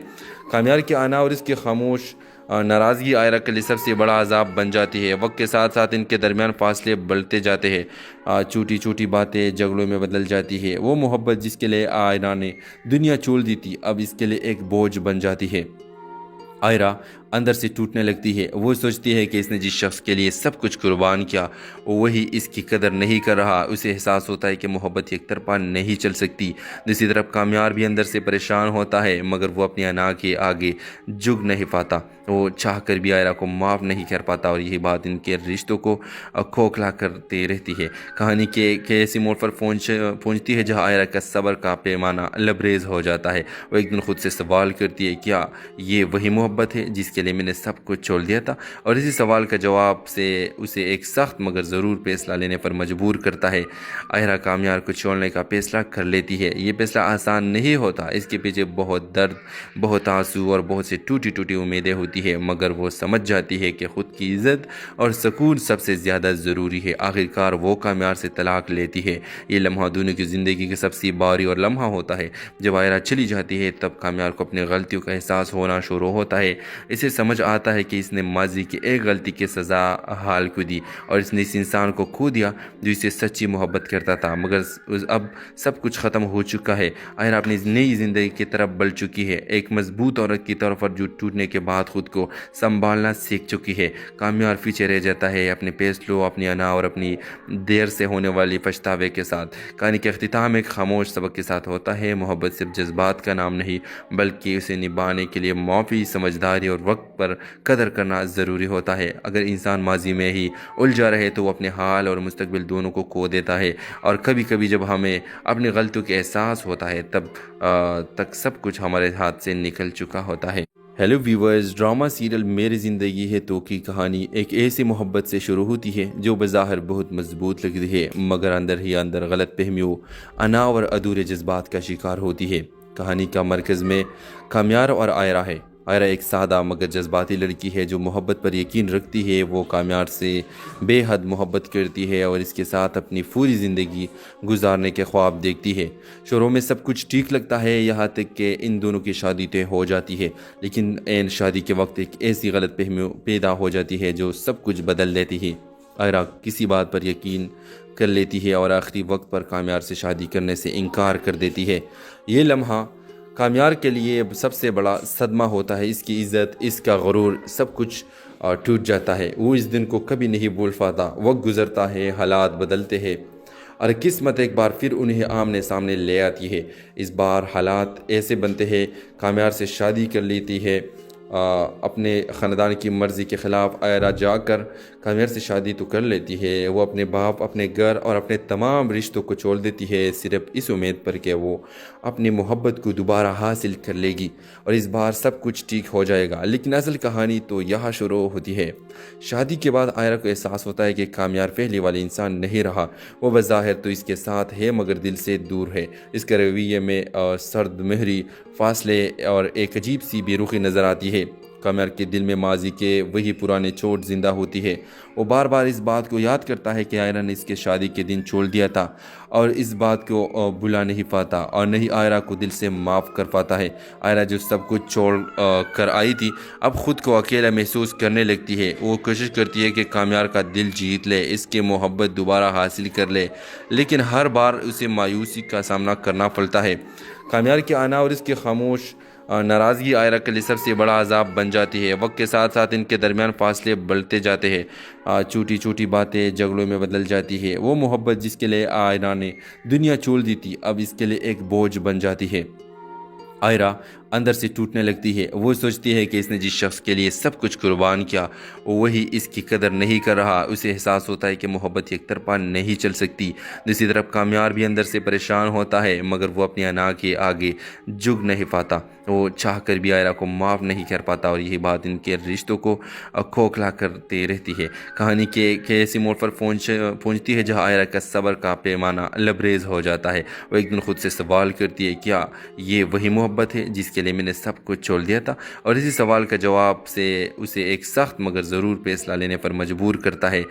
काम्यार के आना और इसके खामोश नाराज़गी आयरा के लिए सबसे बड़ा अजाब बन जाती है। वक्त के साथ साथ इनके दरमियान फासले बढ़ते जाते हैं। छोटी छोटी बातें झगड़ों में बदल जाती है। वो मोहब्बत जिसके लिए आयरा ने दुनिया छोड़ दी थी अब इसके लिए एक बोझ बन जाती है। आयरा अंदर से टूटने लगती है। वो सोचती है कि इसने जिस शख्स के लिए सब कुछ कुर्बान किया वही इसकी कदर नहीं कर रहा। उसे एहसास होता है कि मोहब्बत एक तरफा नहीं चल सकती। दूसरी तरफ काम्यार भी अंदर से परेशान होता है मगर वो अपनी अना के आगे झुक नहीं पाता। वो चाह कर भी आयरा को माफ़ नहीं कर पाता और यही बात इनके रिश्तों को खोखला करते रहती है। कहानी के ऐसी मोड़ पर पहुँचती है जहाँ आयरा का सब्र का पैमाना लबरेज हो जाता है। वो एक दिन खुद से सवाल करती है, क्या ये वही मोहब्बत है जिसके लिए मैंने सब कुछ छोड़ दिया था? और इसी सवाल का जवाब से उसे एक सख्त मगर ज़रूर फैसला लेने पर मजबूर करता है। आयरा काम्यार को छोड़ने का फैसला कर लेती है। ये फैसला आसान नहीं होता, इसके पीछे बहुत दर्द, बहुत आंसू और बहुत सी टूटी टूटी उम्मीदें होती है, मगर वो समझ जाती है कि ख़ुद की इज़्ज़त और सुकून सबसे ज़्यादा ज़रूरी है। आखिरकार वो काम्यार से तलाक लेती है। ये लम्हा दोनों की ज़िंदगी का सबसे भारी और लम्हा होता है। जब आयरा चली जाती है तब काम्यार को अपनी गलतियों का एहसास होना शुरू होता है। इसे समझ आता है कि इसने माजी की एक गलती की सज़ा हाल को दी और इसने इस इंसान को खो दिया जो इसे सच्ची मोहब्बत करता था, मगर अब सब कुछ ख़त्म हो चुका है। आयरा अपनी नई ज़िंदगी की तरफ बढ़ चुकी है। एक मजबूत औरत की तौर पर जो टूटने के बाद खुद को संभालना सीख चुकी है। काम्यार पीछे रह जाता है अपने फैसलों, अपनी अना और अपनी देर से होने वाली पछतावे के साथ। कहानी के अख्तिताम एक खामोश सबक के साथ होता है। मोहब्बत सिर्फ जज्बात का नाम नहीं बल्कि उसे निभाने के लिए माफ़ी, समझदारी और वक्त पर कदर करना ज़रूरी होता है। अगर इंसान माजी में ही उलझा रहे तो वो अपने हाल और मुस्तकबिल दोनों को खो देता है। और कभी कभी जब हमें अपनी गलतियों के एहसास होता है तब तक सब कुछ हमारे हाथ से निकल चुका होता है। हेलो व्यूवर्स, ड्रामा सीरियल मेरी ज़िंदगी है तो की कहानी एक ऐसी मोहब्बत से शुरू होती है जो बज़ाहिर बहुत मजबूत लगती है मगर अंदर ही अंदर गलत फहमियों, अना और अधूरे जज्बात का शिकार होती है। कहानी का मरकज़ में काम्यार और आयरा है। आयरा एक सादा मगर जज्बाती लड़की है जो मोहब्बत पर यकीन रखती है। वो काम्यार से बेहद मोहब्बत करती है और इसके साथ अपनी पूरी ज़िंदगी गुजारने के ख्वाब देखती है। शुरू में सब कुछ ठीक लगता है यहाँ तक कि इन दोनों की शादी तय हो जाती है, लेकिन ऐन शादी के वक्त एक ऐसी गलतफहमी पैदा हो जाती है जो सब कुछ बदल देती है। आयरा किसी बात पर यकीन कर लेती है और आखिरी वक्त पर काम्यार से शादी करने से इनकार कर देती है। ये लम्हा काम्यार के लिए सबसे बड़ा सदमा होता है। इसकी इज़्ज़त, इसका गुरूर, सब कुछ टूट जाता है। वो इस दिन को कभी नहीं भूल पाता। वक्त गुज़रता है, हालात बदलते हैं और किस्मत एक बार फिर उन्हें आमने सामने ले आती है। इस बार हालात ऐसे बनते हैं, काम्यार से शादी कर लेती है। अपने ख़ानदान की मर्ज़ी के ख़िलाफ़ आयरा जाकर काम्यार से शादी तो कर लेती है। वो अपने बाप, अपने घर और अपने तमाम रिश्तों को छोड़ देती है सिर्फ़ इस उम्मीद पर कि वो अपनी मोहब्बत को दोबारा हासिल कर लेगी और इस बार सब कुछ ठीक हो जाएगा। लेकिन असल कहानी तो यहाँ शुरू होती है। शादी के बाद आयरा को एहसास होता है कि काम्यार पहले वाले इंसान नहीं रहा। वो बज़ाहिर तो इसके साथ है मगर दिल से दूर है। इसके रवैये में सर्द महरी, फासले और एक अजीब सी बेरुखी नज़र आती है। काम्यार के दिल में माजी के वही पुराने चोट ज़िंदा होती है। वो बार बार इस बात को याद करता है कि आयरा ने इसके शादी के दिन छोड़ दिया था और इस बात को भुला नहीं पाता और नहीं आयरा को दिल से माफ़ कर पाता है। आयरा जो सब कुछ छोड़ कर आई थी अब ख़ुद को अकेला महसूस करने लगती है। वो कोशिश करती है कि काम्यार का दिल जीत ले, इसकी मोहब्बत दोबारा हासिल कर ले, लेकिन हर बार उसे मायूसी का सामना करना पड़ता है। काम्यार के आना और इसके खामोश नाराज़गी आयरा के लिए सबसे बड़ा अजाब बन जाती है। वक्त के साथ साथ इनके दरमियान फासले बढ़ते जाते हैं। छोटी छोटी बातें झगड़ों में बदल जाती है। वो मोहब्बत जिसके लिए आयरा ने दुनिया छोड़ दी थी अब इसके लिए एक बोझ बन जाती है। आयरा अंदर से टूटने लगती है। वो सोचती है कि इसने जिस शख्स के लिए सब कुछ कुर्बान किया वही इसकी कदर नहीं कर रहा। उसे एहसास होता है कि मोहब्बत एक तरफा नहीं चल सकती। दूसरी तरफ काम्यार भी अंदर से परेशान होता है मगर वो अपनी अना के आगे झुक नहीं पाता। वो चाह कर भी आयरा को माफ़ नहीं कर पाता और यही बात इनके रिश्तों को खोखला करते रहती है। कहानी के ऐसी मोड़ पर पहुंचती है जहां आयरा का सब्र का पैमाना लबरेज हो जाता है। वो एक दिन खुद से सवाल करती है, क्या ये वही मोहब्बत है जिसके लिए मैंने सब कुछ छोड़ दिया था? और इसी सवाल का जवाब से उसे एक सख्त मगर ज़रूर फैसला लेने पर मजबूर करता है।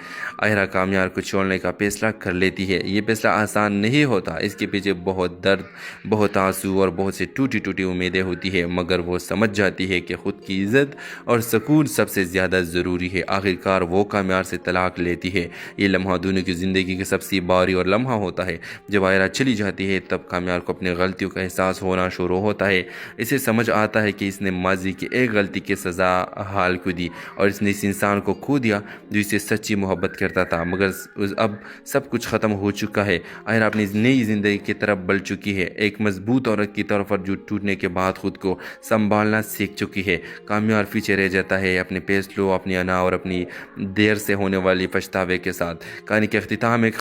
आयरा काम्यार को छोड़ने का फैसला कर लेती है। ये फैसला आसान नहीं होता, इसके पीछे बहुत दर्द, बहुत आंसू और बहुत सी टूटी टूटी उम्मीदें होती है, मगर वो समझ जाती है कि खुद की इज़्ज़त और सुकून सबसे ज़्यादा ज़रूरी है। आखिरकार वो काम्यार से तलाक लेती है। ये लम्हा दोनों की ज़िंदगी का सबसे भारी और लम्हा होता है। जब आयरा चली जाती है तब काम्यार को अपनी गलतियों का एहसास होना शुरू होता है। इसे समझ आता है कि इसने माजी की एक गलती की सज़ा हाल को दी और इसने इस इंसान को खो दिया जो इसे सच्ची मोहब्बत करता था। मगर अब सब कुछ ख़त्म हो चुका है। आयरा अपनी नई ज़िंदगी की तरफ बढ़ चुकी है। एक मजबूत औरत की तौर पर जो टूटने के बाद खुद को संभालना सीख चुकी है। काम्यार पीछे रह जाता है अपने फैसलों, अपनी अना और अपनी देर से होने वाली पछतावे के साथ। कहानी के अख्तिताम में